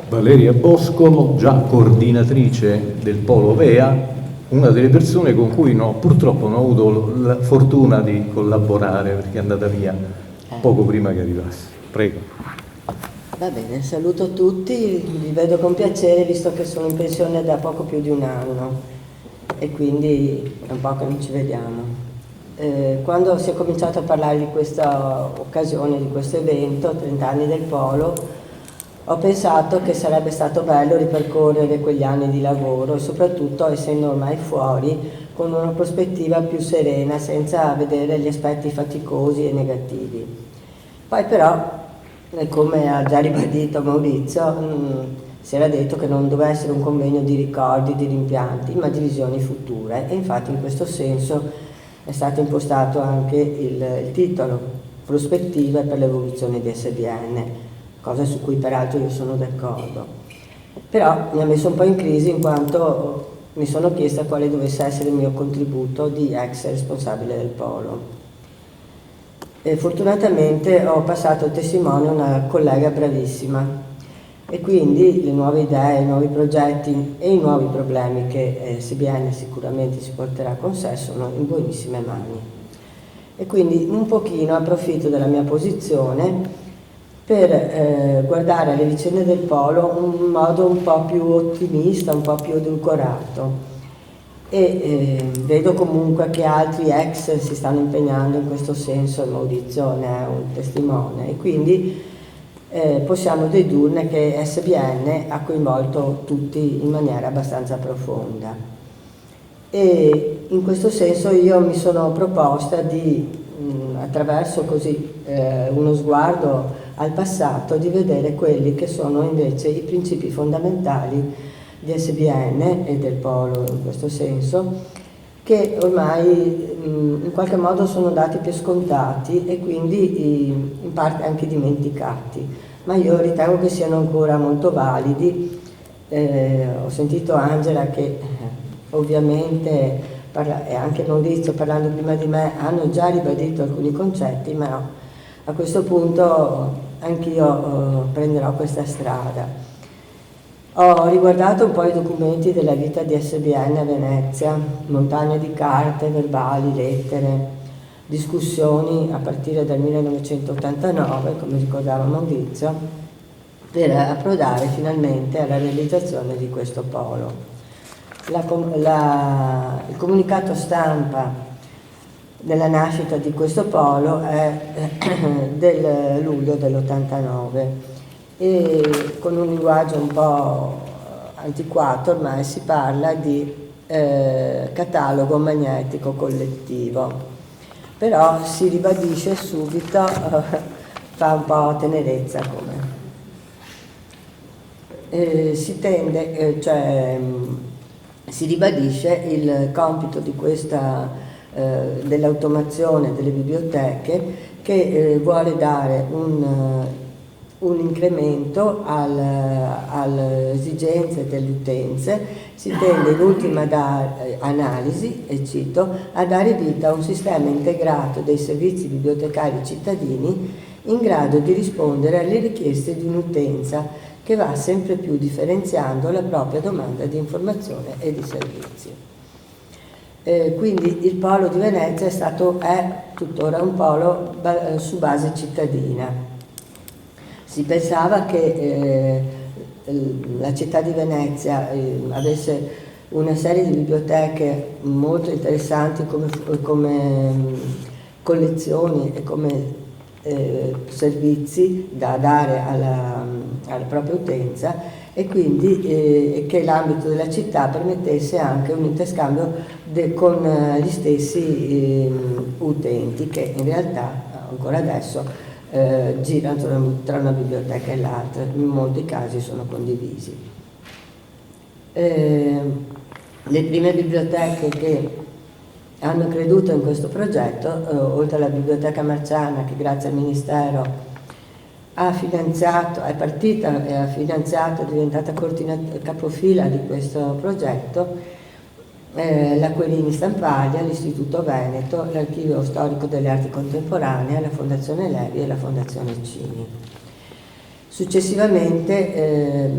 Valeria Bosco, già coordinatrice del Polo VEA, una delle persone con cui purtroppo non ho avuto la fortuna di collaborare perché è andata via poco prima che arrivasse. Prego. Va bene, saluto tutti, vi vedo con piacere visto che sono in pensione da poco più di un anno e quindi è un po' che non ci vediamo. Quando si è cominciato a parlare di questa occasione, di questo evento, 30 anni del Polo, ho pensato che sarebbe stato bello ripercorrere quegli anni di lavoro e soprattutto, essendo ormai fuori, con una prospettiva più serena, senza vedere gli aspetti faticosi e negativi. Poi però, come ha già ribadito Maurizio, si era detto che non doveva essere un convegno di ricordi, di rimpianti, ma di visioni future, e infatti in questo senso è stato impostato anche il titolo, Prospettive per l'evoluzione di SBN, cosa su cui peraltro io sono d'accordo. Però mi ha messo un po' in crisi in quanto mi sono chiesta quale dovesse essere il mio contributo di ex responsabile del Polo. E fortunatamente ho passato il testimone a una collega bravissima e quindi le nuove idee, i nuovi progetti e i nuovi problemi che SBN sicuramente si porterà con sé sono in buonissime mani. E quindi un pochino approfitto della mia posizione per guardare alle vicende del Polo in modo un po' più ottimista, un po' più edulcorato. Vedo comunque che altri ex si stanno impegnando in questo senso, Maurizio ne è un testimone, e quindi possiamo dedurne che SBN ha coinvolto tutti in maniera abbastanza profonda. E in questo senso io mi sono proposta di, attraverso così uno sguardo al passato, di vedere quelli che sono invece i principi fondamentali di SBN e del Polo in questo senso, che ormai in qualche modo sono dati per scontati e quindi in parte anche dimenticati, ma io ritengo che siano ancora molto validi. Ho sentito Angela che ovviamente e anche Maurizio parlando prima di me hanno già ribadito alcuni concetti, ma a questo punto anch'io prenderò questa strada. Ho riguardato un po' i documenti della vita di SBN a Venezia, montagna di carte, verbali, lettere, discussioni a partire dal 1989, come ricordava Maurizio, per approdare finalmente alla realizzazione di questo polo. Il comunicato stampa della nascita di questo polo è del luglio dell'89 e con un linguaggio un po' antiquato ormai si parla di catalogo magnetico collettivo, però si ribadisce subito, fa un po' tenerezza come si ribadisce il compito di questa dell'automazione delle biblioteche che vuole dare un incremento alle esigenze delle utenze. Si tende in ultima analisi, e cito, a dare vita a un sistema integrato dei servizi bibliotecari cittadini in grado di rispondere alle richieste di un'utenza che va sempre più differenziando la propria domanda di informazione e di servizi. Quindi il Polo di Venezia è tuttora un polo su base cittadina. Si pensava che la città di Venezia avesse una serie di biblioteche molto interessanti come collezioni e come servizi da dare alla propria utenza, e quindi che l'ambito della città permettesse anche un interscambio con gli stessi utenti che in realtà ancora adesso girano tra una biblioteca e l'altra, in molti casi sono condivisi. Le prime biblioteche che hanno creduto in questo progetto, oltre alla Biblioteca Marciana, che grazie al Ministero ha finanziato, è partita e ha finanziato, è diventata capofila di questo progetto, la Querini Stampaglia, l'Istituto Veneto, l'Archivio Storico delle Arti Contemporanee, la Fondazione Levi e la Fondazione Cini. Successivamente,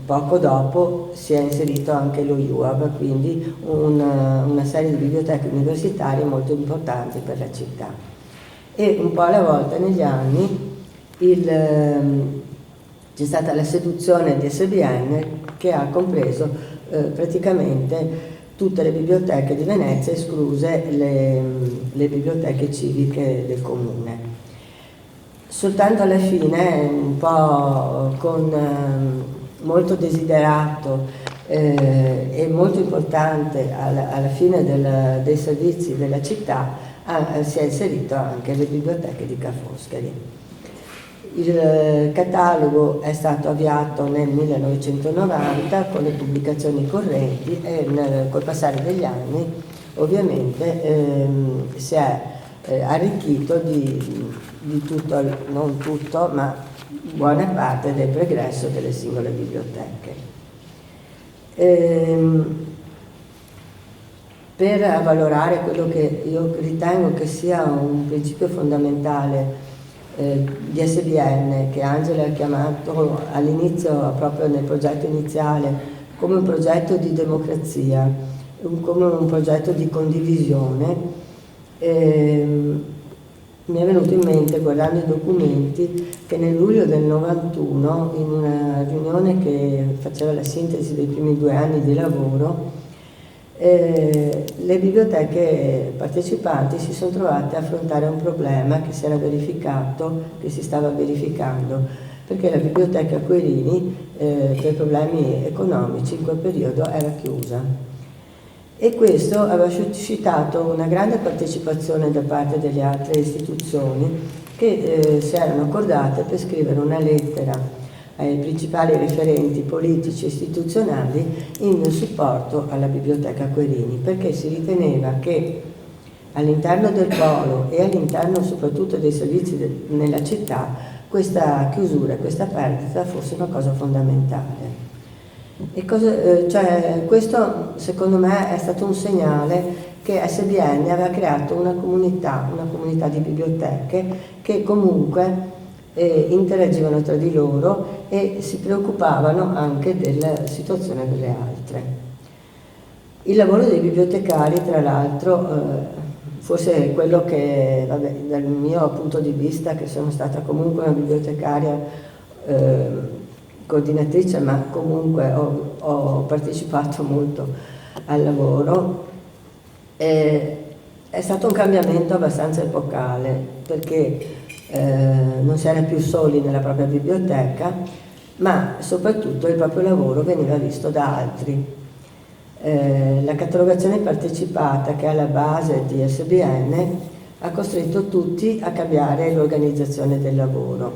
poco dopo, si è inserito anche lo IUAB, quindi una serie di biblioteche universitarie molto importanti per la città. E un po' alla volta negli anni c'è stata la seduzione di SBN che ha compreso praticamente tutte le biblioteche di Venezia, escluse le biblioteche civiche del comune. Soltanto alla fine, un po' con molto desiderato e molto importante alla fine dei servizi della città, si è inserito anche le biblioteche di Ca' Foscari. Il catalogo è stato avviato nel 1990 con le pubblicazioni correnti e col passare degli anni ovviamente si è arricchito di tutto, non tutto, ma buona parte del pregresso delle singole biblioteche. Per avvalorare quello che io ritengo che sia un principio fondamentale di SBN, che Angela ha chiamato all'inizio, proprio nel progetto iniziale, come un progetto di democrazia, come un progetto di condivisione, mi è venuto in mente, guardando i documenti, che nel luglio del 91, in una riunione che faceva la sintesi dei primi 2 anni di lavoro, le biblioteche partecipanti si sono trovate a affrontare un problema che si stava verificando, perché la biblioteca Querini per problemi economici in quel periodo era chiusa. E questo aveva suscitato una grande partecipazione da parte delle altre istituzioni che si erano accordate per scrivere una lettera ai principali referenti politici e istituzionali in supporto alla Biblioteca Querini, perché si riteneva che all'interno del polo e all'interno soprattutto dei servizi nella città questa chiusura, questa perdita fosse una cosa fondamentale. Questo secondo me è stato un segnale che SBN aveva creato una comunità di biblioteche che comunque interagivano tra di loro e si preoccupavano anche della situazione delle altre. Il lavoro dei bibliotecari, tra l'altro, forse quello che, dal mio punto di vista, che sono stata comunque una bibliotecaria coordinatrice, ma comunque ho partecipato molto al lavoro, è stato un cambiamento abbastanza epocale, perché non si era più soli nella propria biblioteca, ma soprattutto il proprio lavoro veniva visto da altri. La catalogazione partecipata, che è alla base di SBN, ha costretto tutti a cambiare l'organizzazione del lavoro,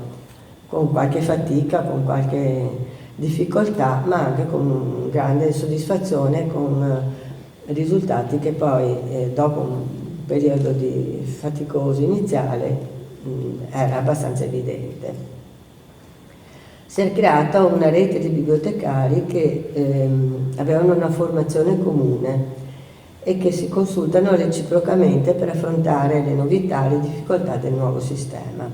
con qualche fatica, con qualche difficoltà, ma anche con grande soddisfazione, con risultati che poi, dopo un periodo faticoso iniziale, era abbastanza evidente. Si è creata una rete di bibliotecari che avevano una formazione comune e che si consultano reciprocamente per affrontare le novità e le difficoltà del nuovo sistema.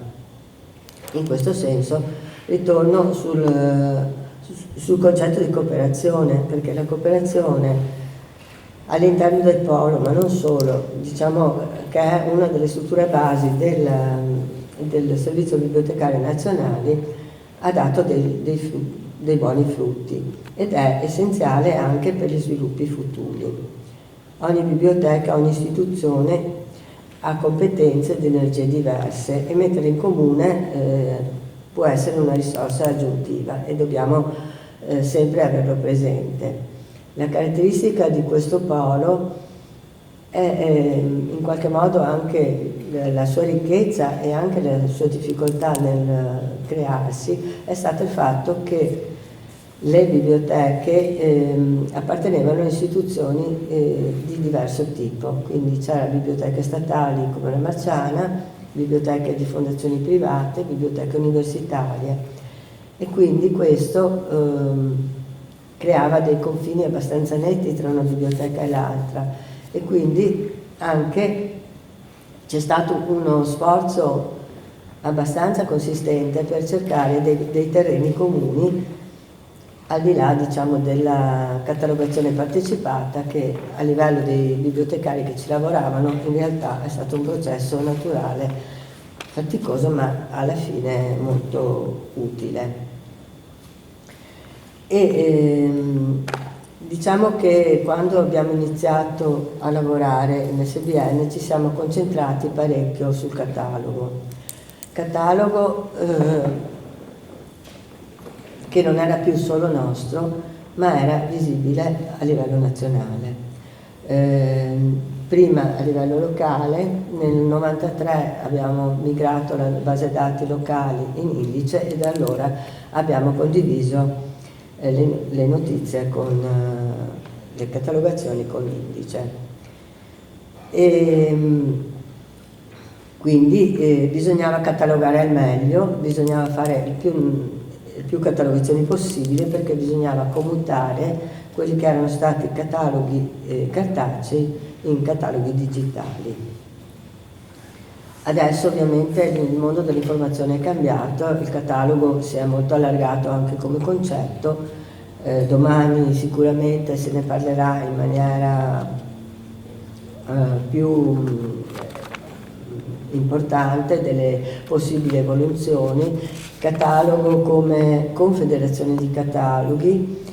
In questo senso ritorno sul concetto di cooperazione, perché la cooperazione all'interno del polo, ma non solo, diciamo che è una delle strutture basi del Servizio Bibliotecario Nazionale, ha dato dei buoni frutti ed è essenziale anche per gli sviluppi futuri. Ogni biblioteca, ogni istituzione ha competenze ed energie diverse e mettere in comune può essere una risorsa aggiuntiva e dobbiamo sempre averlo presente. La caratteristica di questo polo è in qualche modo anche la sua ricchezza e anche la sua difficoltà nel crearsi, è stato il fatto che le biblioteche appartenevano a istituzioni di diverso tipo, quindi c'erano biblioteche statali come la Marciana, biblioteche di fondazioni private, biblioteche universitarie, e quindi questo creava dei confini abbastanza netti tra una biblioteca e l'altra, e quindi anche c'è stato uno sforzo abbastanza consistente per cercare dei terreni comuni, al di là, diciamo, della catalogazione partecipata, che a livello dei bibliotecari che ci lavoravano in realtà è stato un processo naturale, faticoso, ma alla fine molto utile. Diciamo che quando abbiamo iniziato a lavorare in SBN ci siamo concentrati parecchio sul catalogo che non era più solo nostro, ma era visibile a livello nazionale. Prima a livello locale, nel 1993 abbiamo migrato la base dati locali in indice e da allora abbiamo condiviso le notizie con le catalogazioni con l'indice. Quindi bisognava catalogare al meglio, bisognava fare più catalogazioni possibile, perché bisognava commutare quelli che erano stati cataloghi cartacei in cataloghi digitali. Adesso ovviamente il mondo dell'informazione è cambiato, il catalogo si è molto allargato anche come concetto, domani sicuramente se ne parlerà in maniera più importante delle possibili evoluzioni, catalogo come confederazione di cataloghi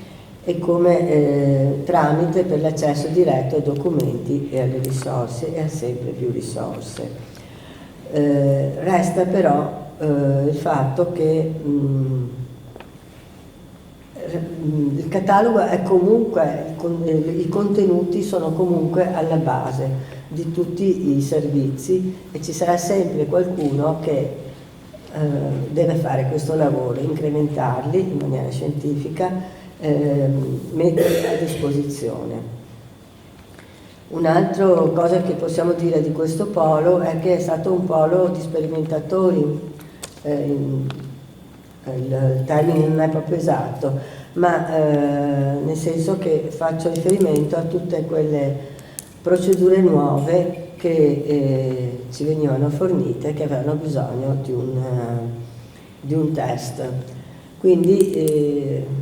e come tramite per l'accesso diretto ai documenti e alle risorse e a sempre più risorse. Resta però il fatto che il catalogo è comunque, i contenuti sono comunque alla base di tutti i servizi e ci sarà sempre qualcuno che deve fare questo lavoro, incrementarli in maniera scientifica, metterli a disposizione. Un'altra cosa che possiamo dire di questo polo è che è stato un polo di sperimentatori, il termine non è proprio esatto, ma nel senso che faccio riferimento a tutte quelle procedure nuove che ci venivano fornite, che avevano bisogno di un test. Quindi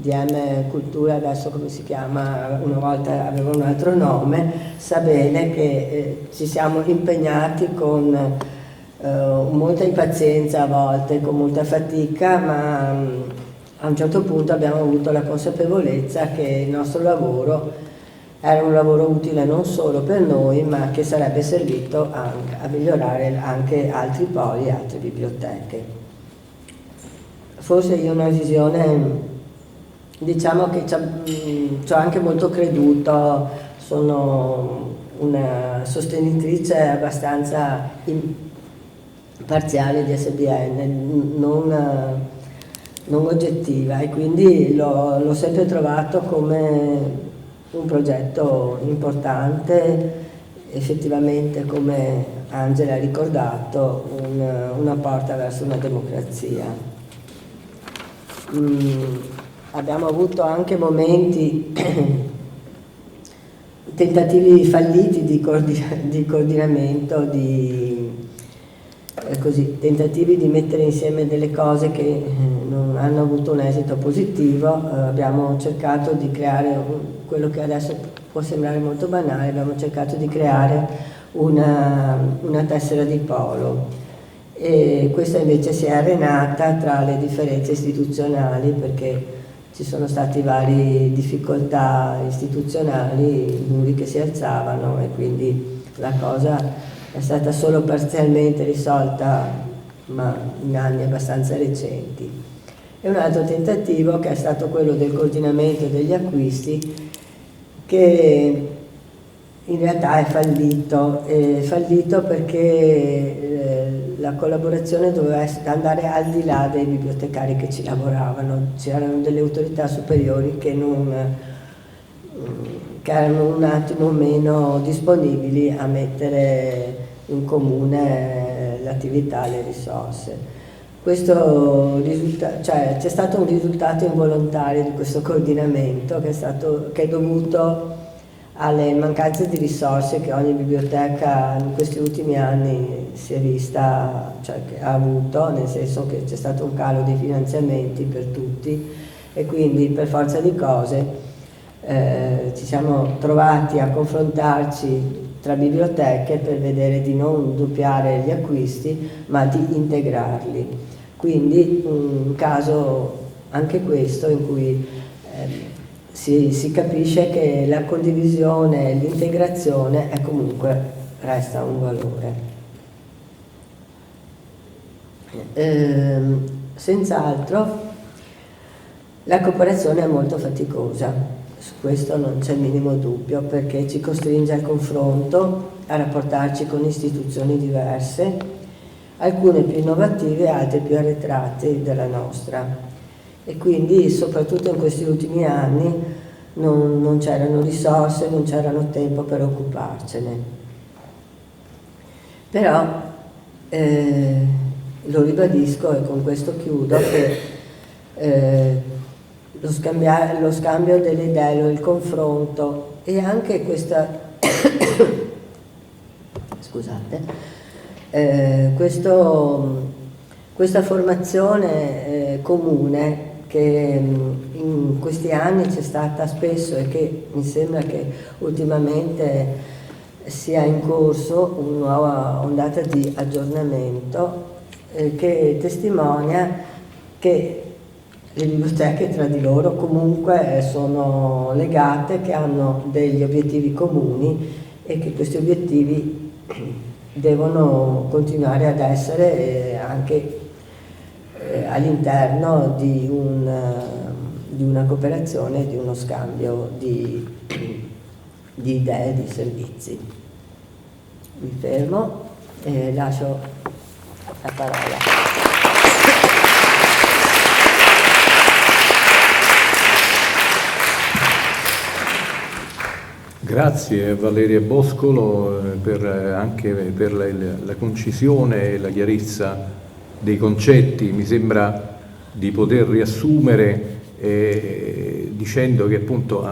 DM Cultura, adesso come si chiama, una volta aveva un altro nome, sa bene che ci siamo impegnati con molta impazienza a volte, con molta fatica, ma a un certo punto abbiamo avuto la consapevolezza che il nostro lavoro era un lavoro utile non solo per noi, ma che sarebbe servito a migliorare anche altri poli e altre biblioteche. Forse io ho una visione, diciamo che ci ho anche molto creduto, sono una sostenitrice abbastanza parziale di SBN, non oggettiva, e quindi l'ho sempre trovato come un progetto importante, effettivamente, come Angela ha ricordato, una porta verso una democrazia. Abbiamo avuto anche momenti, tentativi falliti di coordinamento, tentativi di mettere insieme delle cose che non hanno avuto un esito positivo. Abbiamo cercato di creare quello che adesso può sembrare molto banale, abbiamo cercato di creare una tessera di polo, e questa invece si è arenata tra le differenze istituzionali, perché ci sono state varie difficoltà istituzionali, muri che si alzavano, e quindi la cosa è stata solo parzialmente risolta, ma in anni abbastanza recenti. E un altro tentativo, che è stato quello del coordinamento degli acquisti, che in realtà è fallito perché la collaborazione doveva andare al di là dei bibliotecari che ci lavoravano. C'erano delle autorità superiori che erano un attimo meno disponibili a mettere in comune l'attività e le risorse. C'è stato un risultato involontario di questo coordinamento che è dovuto alle mancanze di risorse che ogni biblioteca in questi ultimi anni si è vista, cioè che ha avuto, nel senso che c'è stato un calo dei finanziamenti per tutti e quindi per forza di cose ci siamo trovati a confrontarci tra biblioteche per vedere di non doppiare gli acquisti ma di integrarli. Quindi un caso anche questo in cui si capisce che la condivisione e l'integrazione è comunque resta un valore. Senz'altro la cooperazione è molto faticosa. Su questo non c'è il minimo dubbio, perché ci costringe al confronto, a rapportarci con istituzioni diverse, alcune più innovative, altre più arretrate della nostra. E quindi, soprattutto in questi ultimi anni, non c'erano risorse, non c'erano tempo per occuparcene. Però, lo ribadisco e con questo chiudo, che lo scambio delle idee, il confronto e anche questa questa formazione comune che in questi anni c'è stata spesso e che mi sembra che ultimamente sia in corso una nuova ondata di aggiornamento che testimonia che le biblioteche tra di loro comunque sono legate, che hanno degli obiettivi comuni e che questi obiettivi devono continuare ad essere anche all'interno di una cooperazione, di uno scambio di idee, di servizi. Mi fermo e lascio la parola. Grazie a Valeria Boscolo anche per la concisione e la chiarezza dei concetti. Mi sembra di poter riassumere dicendo che appunto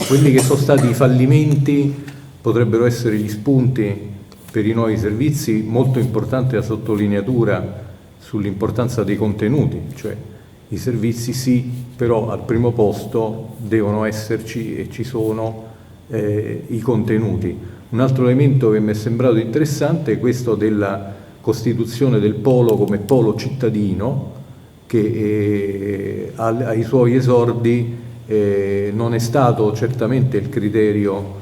quelli che sono stati i fallimenti potrebbero essere gli spunti per i nuovi servizi. Molto importante la sottolineatura sull'importanza dei contenuti, cioè i servizi sì, però al primo posto devono esserci e ci sono i contenuti. Un altro elemento che mi è sembrato interessante è questo della costituzione del polo come polo cittadino, che ai suoi esordi non è stato certamente il criterio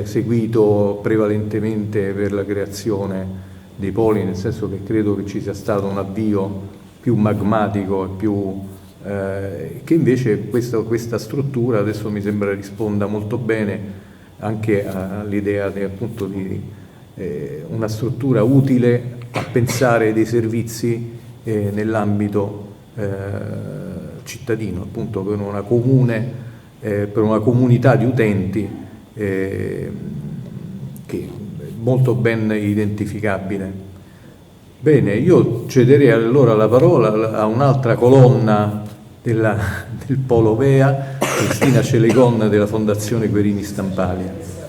seguito prevalentemente per la creazione dei poli, nel senso che credo che ci sia stato un avvio più magmatico e più che invece questa struttura adesso mi sembra risponda molto bene anche all'idea appunto di una struttura utile a pensare dei servizi nell'ambito cittadino, appunto per una comunità di utenti che è molto ben identificabile. Bene, io cederei allora la parola a un'altra colonna del Polo Vea, Cristina Celegon della Fondazione Querini Stampalia.